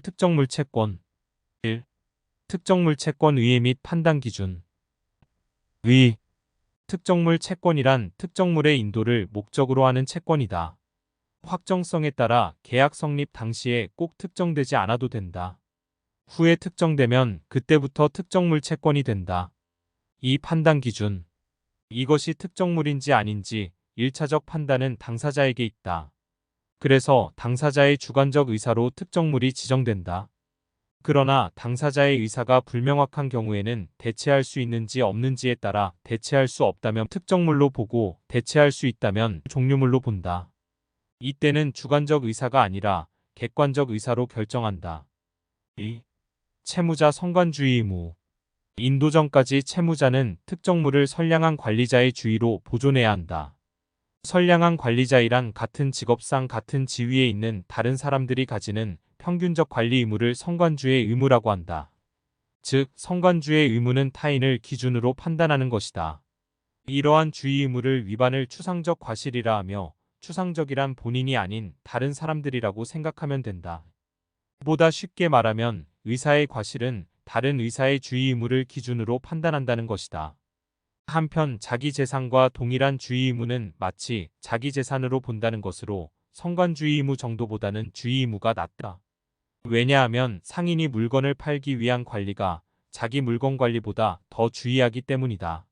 특정물 채권 1. 특정물 채권 의의 및 판단 기준 의. 특정물 채권이란 특정물의 인도를 목적으로 하는 채권이다. 확정성에 따라 계약 성립 당시에 꼭 특정되지 않아도 된다. 후에 특정되면 그때부터 특정물 채권이 된다. 이 판단 기준. 이것이 특정물인지 아닌지 1차적 판단은 당사자에게 있다. 그래서 당사자의 주관적 의사로 특정물이 지정된다. 그러나 당사자의 의사가 불명확한 경우에는 대체할 수 있는지 없는지에 따라 대체할 수 없다면 특정물로 보고 대체할 수 있다면 종류물로 본다. 이때는 주관적 의사가 아니라 객관적 의사로 결정한다. 2. 채무자 선관주의 의무. 인도 전까지 채무자는 특정물을 선량한 관리자의 주의로 보존해야 한다. 선량한 관리자이란 같은 직업상 같은 지위에 있는 다른 사람들이 가지는 평균적 관리 의무를 선관주의 의무라고 한다. 즉, 선관주의 의무는 타인을 기준으로 판단하는 것이다. 이러한 주의 의무를 위반을 추상적 과실이라 하며 추상적이란 본인이 아닌 다른 사람들이라고 생각하면 된다. 보다 쉽게 말하면 의사의 과실은 다른 의사의 주의 의무를 기준으로 판단한다는 것이다. 한편 자기 재산과 동일한 주의 의무는 마치 자기 재산으로 본다는 것으로 선관주의 의무 정도보다는 주의 의무가 낮다. 왜냐하면 상인이 물건을 팔기 위한 관리가 자기 물건 관리보다 더 주의하기 때문이다.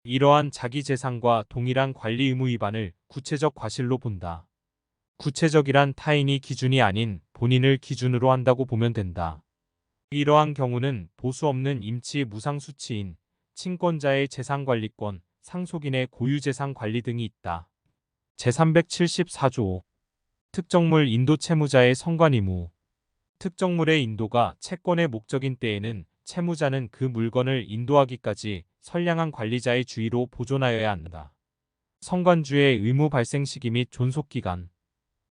이러한 자기 재산과 동일한 관리 의무 위반을 구체적 과실로 본다. 구체적이란 타인이 기준이 아닌 본인을 기준으로 한다고 보면 된다. 이러한 경우는 보수 없는 임치 무상수치인 친권자의 재산관리권, 상속인의 고유재산 관리 등이 있다. 제374조 특정물 인도 채무자의 선관의무. 특정물의 인도가 채권의 목적인 때에는 채무자는 그 물건을 인도하기까지 선량한 관리자의 주의로 보존하여야 한다. 선관주의 의무 발생 시기 및 존속기간.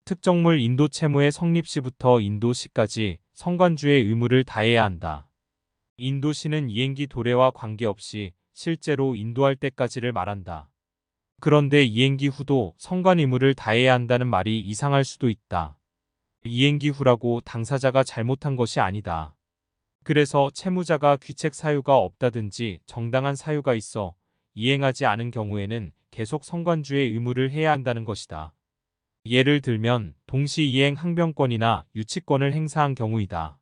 특정물 인도 채무의 성립 시부터 인도 시까지 선관주의 의무를 다해야 한다. 인도 시는 이행기 도래와 관계없이 실제로 인도할 때까지를 말한다. 그런데 이행기 후도 선관 의무를 다해야 한다는 말이 이상할 수도 있다. 이행기 후라고 당사자가 잘못한 것이 아니다. 그래서 채무자가 귀책 사유가 없다든지 정당한 사유가 있어 이행하지 않은 경우에는 계속 선관주의 의무를 해야 한다는 것이다. 예를 들면 동시 이행 항변권이나 유치권을 행사한 경우이다.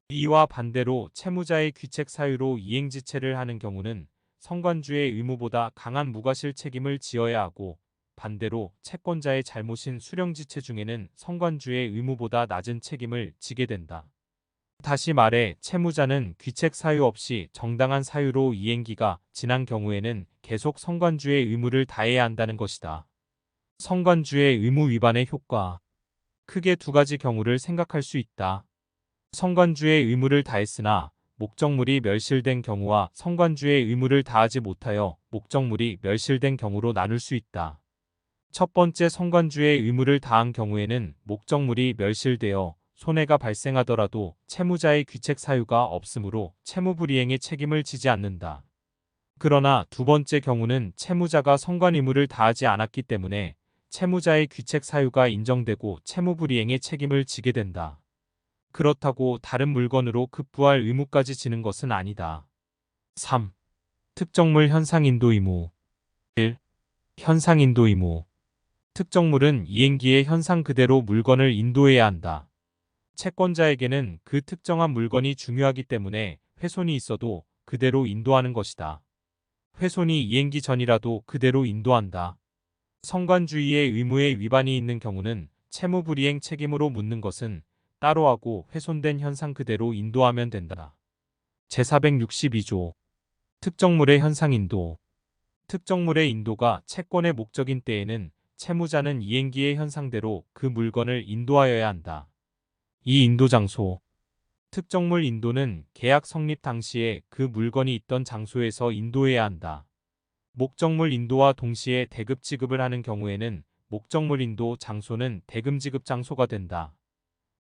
이와 반대로 채무자의 귀책 사유로 이행지체를 하는 경우는 선관주의 의무보다 강한 무과실 책임을 지어야 하고, 반대로 채권자의 잘못인 수령지체 중에는 선관주의 의무보다 낮은 책임을 지게 된다. 다시 말해 채무자는 귀책 사유 없이 정당한 사유로 이행기가 지난 경우에는 계속 선관주의 의무를 다해야 한다는 것이다. 선관주의 의무 위반의 효과. 크게 두 가지 경우를 생각할 수 있다. 선관주의 의무를 다했으나 목적물이 멸실된 경우와 선관주의 의무를 다하지 못하여 목적물이 멸실된 경우로 나눌 수 있다. 첫 번째 선관주의 의무를 다한 경우에는 목적물이 멸실되어 손해가 발생하더라도 채무자의 귀책 사유가 없으므로 채무불이행의 책임을 지지 않는다. 그러나 두 번째 경우는 채무자가 선관 의무를 다하지 않았기 때문에 채무자의 귀책 사유가 인정되고 채무불이행의 책임을 지게 된다. 그렇다고 다른 물건으로 급부할 의무까지 지는 것은 아니다. 3. 특정물 현상인도 의무. 1. 현상인도 의무. 특정물은 이행기의 현상 그대로 물건을 인도해야 한다. 채권자에게는 그 특정한 물건이 중요하기 때문에 훼손이 있어도 그대로 인도하는 것이다. 훼손이 이행기 전이라도 그대로 인도한다. 선관주의의 의무에 위반이 있는 경우는 채무불이행 책임으로 묻는 것은 따로 하고 훼손된 현상 그대로 인도하면 된다. 제462조 특정물의 현상인도. 특정물의 인도가 채권의 목적인 때에는 채무자는 이행기의 현상대로 그 물건을 인도하여야 한다. 이 인도 장소. 특정물 인도는 계약 성립 당시에 그 물건이 있던 장소에서 인도해야 한다. 목적물 인도와 동시에 대급 지급을 하는 경우에는 목적물 인도 장소는 대금 지급 장소가 된다.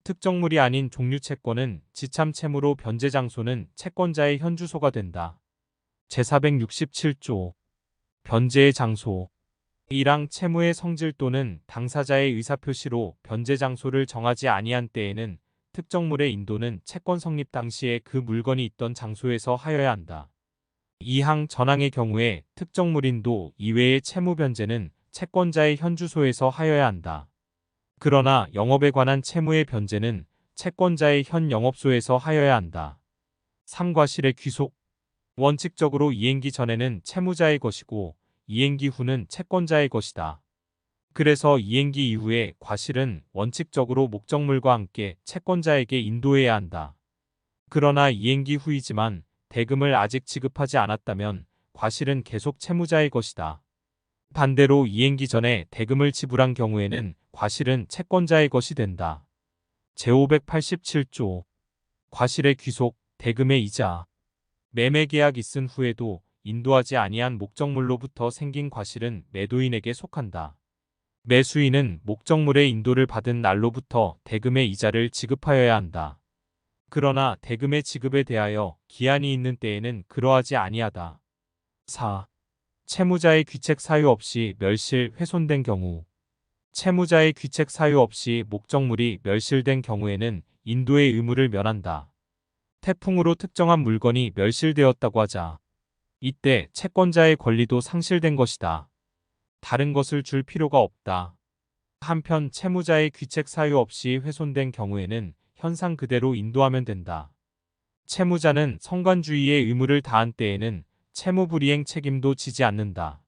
특정물이 아닌 종류 채권은 지참 채무로 변제 장소는 채권자의 현주소가 된다. 제467조 변제의 장소. 이랑 채무의 성질 또는 당사자의 의사표시로 변제 장소를 정하지 아니한 때에는 특정물의 인도는 채권 성립 당시에 그 물건이 있던 장소에서 하여야 한다. 2항 전항의 경우에 특정물 인도 이외의 채무 변제는 채권자의 현 주소에서 하여야 한다. 그러나 영업에 관한 채무의 변제는 채권자의 현 영업소에서 하여야 한다. 3. 과실의 귀속. 원칙적으로 이행기 전에는 채무자의 것이고 이행기 후는 채권자의 것이다. 그래서 이행기 이후에 과실은 원칙적으로 목적물과 함께 채권자에게 인도해야 한다. 그러나 이행기 후이지만 대금을 아직 지급하지 않았다면 과실은 계속 채무자의 것이다. 반대로 이행기 전에 대금을 지불한 경우에는 과실은 채권자의 것이 된다. 제587조 과실의 귀속, 대금의 이자. 매매계약 있은 후에도 인도하지 아니한 목적물로부터 생긴 과실은 매도인에게 속한다. 매수인은 목적물의 인도를 받은 날로부터 대금의 이자를 지급하여야 한다. 그러나 대금의 지급에 대하여 기한이 있는 때에는 그러하지 아니하다. 4. 채무자의 귀책 사유 없이 멸실, 훼손된 경우. 채무자의 귀책 사유 없이 목적물이 멸실된 경우에는 인도의 의무를 면한다. 태풍으로 특정한 물건이 멸실되었다고 하자. 이때 채권자의 권리도 상실된 것이다. 다른 것을 줄 필요가 없다. 한편 채무자의 귀책 사유 없이 훼손된 경우에는 현상 그대로 인도하면 된다. 채무자는 성관주의의 의무를 다한 때에는 채무불이행 책임도 지지 않는다.